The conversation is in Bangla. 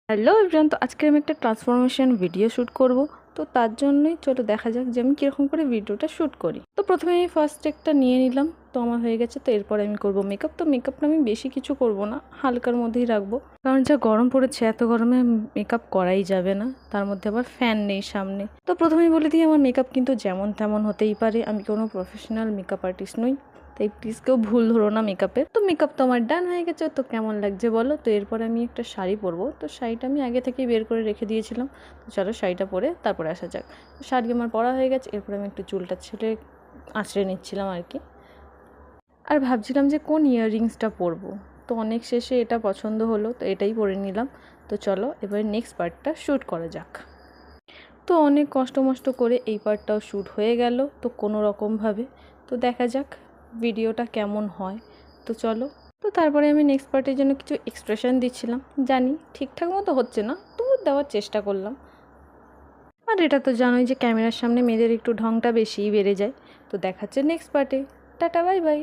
হ্যালো এভরিওয়ান, তো আজকে আমি একটা ট্রান্সফরমেশন ভিডিও শ্যুট করব। তো তার জন্যই চলো দেখা যাক যে আমি কীরকম করে ভিডিওটা শ্যুট করি। তো প্রথমে আমি ফার্স্ট টেকটা নিয়ে নিলাম, তো আমার হয়ে গেছে। তো এরপরে আমি করব মেকআপ। তো মেকআপটা আমি বেশি কিছু করব না, হালকার মধ্যেই রাখবো, কারণ যা গরম পড়েছে এত গরমে মেকআপ করাই যাবে না, তার মধ্যে আবার ফ্যান নেই সামনে। তো প্রথমেই বলে দিই, আমার মেকআপ কিন্তু যেমন তেমন হতেই পারে, আমি কোনো প্রফেশনাল মেকআপ আর্টিস্ট নই, তাই প্লিজ কেউ ভুল ধরো না মেকআপের। তো মেকআপ তো আমার ডান হয়ে গেছে, তো কেমন লাগছে বলো। তো এরপর আমি একটা শাড়ি পরবো, তো শাড়িটা আমি আগে থেকেই বের করে রেখে দিয়েছিলাম। তো চলো শাড়িটা পরে তারপরে আসা যাক। তো শাড়ি আমার পরা হয়ে গেছে, এরপর আমি একটু চুলটা ছেড়ে আঁচড়ে নিচ্ছিলাম আর কি। আর ভাবছিলাম যে কোন ইয়াররিংসটা পরবো, তো অনেক শেষে এটা পছন্দ হলো, তো এটাই পরে নিলাম। তো চলো এবার নেক্সট পার্টটা শ্যুট করা যাক। তো অনেক কষ্ট মষ্ট করে এই পার্টটাও শ্যুট হয়ে গেল, তো কোনো রকমভাবে। তো দেখা যাক ভিডিওটা কেমন হয়। তো চলো। তো তারপরে আমি নেক্সট পার্টের জন্য কিছু এক্সপ্রেশন দিচ্ছিলাম, জানি ঠিকঠাক মতো হচ্ছে না, তবু দেওয়ার চেষ্টা করলাম। আর এটা তো জানোই যে ক্যামেরার সামনে মেয়েদের একটু ঢংটা বেশিই বেড়ে যায়। তো দেখাচ্ছে নেক্সট পার্টে। Tata, bye bye.